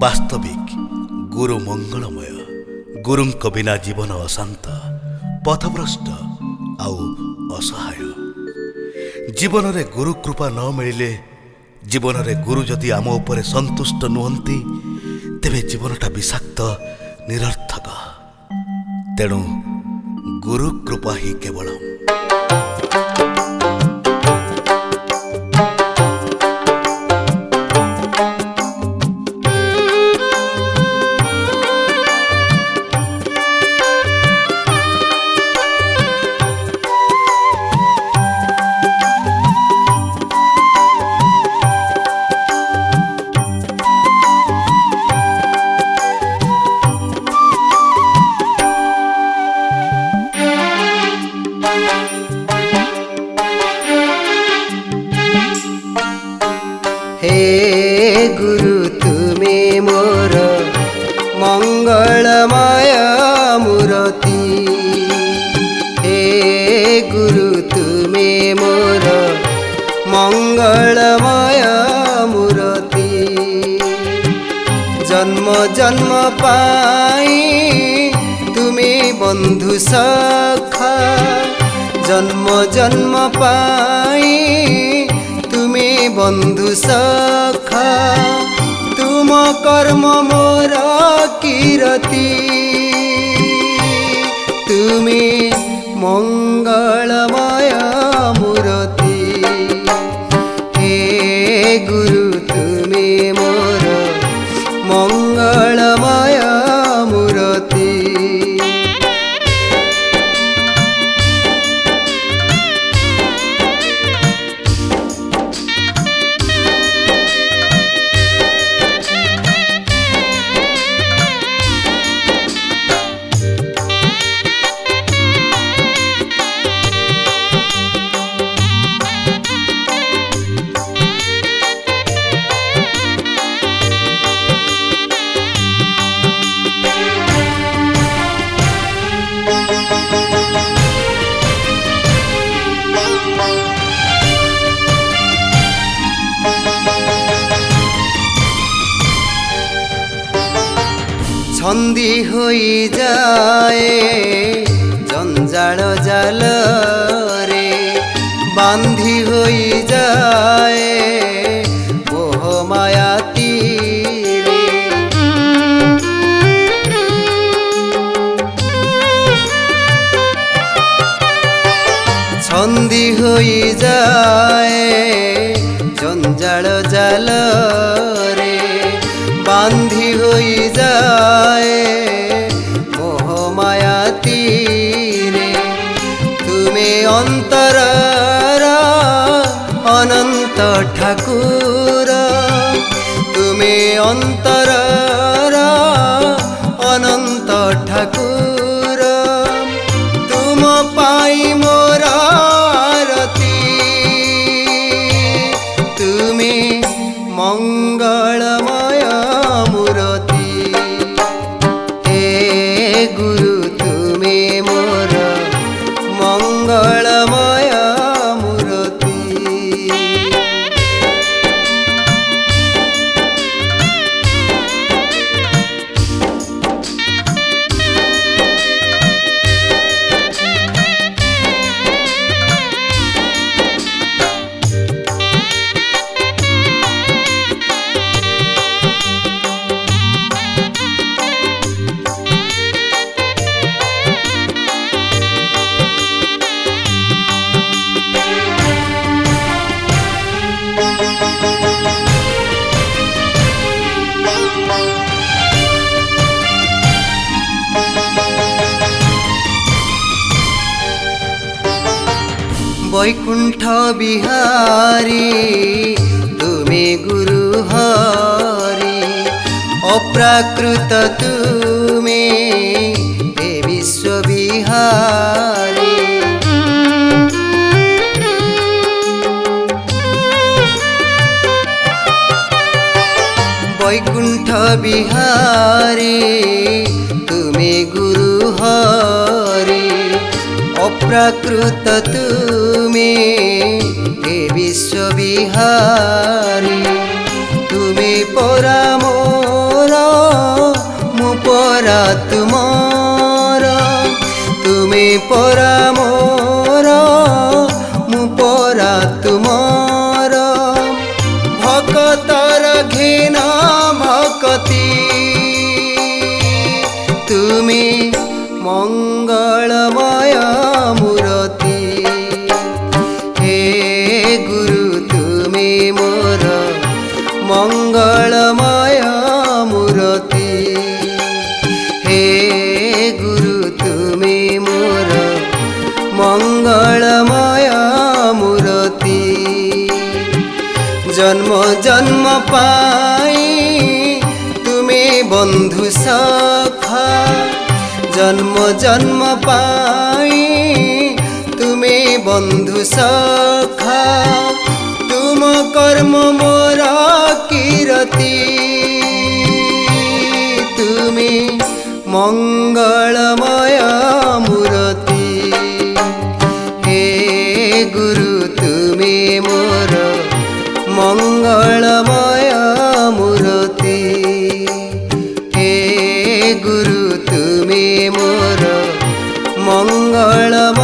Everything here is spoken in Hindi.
वास्तविक गुरु मंगलमय। गुरुंक बिना जीवन अशांत, पथभ्रष्ट आउ असहाय। जीवन रे गुरु कृपा न मिले, जीवन रे गुरु जदि आम उपरे संतुष्ट नुहंती, तेबे जीवनटा विषाक्त निरर्थक। तेणु गुरु कृपा ही केवलम। हे गुरु तुमे मोर मंगलमय मूर्ति। हे गुरु तुमे मोर मंगलमय मूर्ति। जन्म जन्म पाई तुमे बंधु सखा, जन्म जन्म पाई तुमे बंधु सखा। तुम कर्म मोर कीरति, तुमे मंगलमय मूर्ति। हे गुरु तुमे मोर मंगलमय मूर्ति। छंदी होई जाए जंजाल जाल रे, बांधी होई जाए मोह माया तीरे। छंदी होई जाए जंजाल जाल रे, बांधी होई जाए मोह माया तीरे। तुमे अंतरर अनंत ठाकुर, तुमे अंतरर अनंत ठाकुर। तुम पाई मोर आरती, तुमे मंगलमय मूर्ति। हे गुरु तुमे मोर मंगलमय मूर्ति। वैकुंठ बिहारी तुमे गुरु हरि, अप्राकृत तुमे हे विश्व बिहारी। वैकुंठ बिहारी तुमे गुरु हरि, अप्राकृत तुमे हे विश्व बिहारी। तुमे परा मोर तुमर तुमे परा मोर मु परा तुमर भक्तर घेन भक्ति तुमे मंगलमय मूर्ति हे गुरु तुमे मोर मंगलमय मूर्ति हे गुरु तुमे मोर मंगलमय मूर्ति जन्म जन्म पाई तुमे बंधु सखा जन्म जन्म पाई तुमे बंधु सखा तुम कर्म मोर कीरति तुमे मंगलमय मूर्ति हे गुरु तुमे मोर मंगलमय मूर्ति हे गुरु तुमे मोर मंगलमय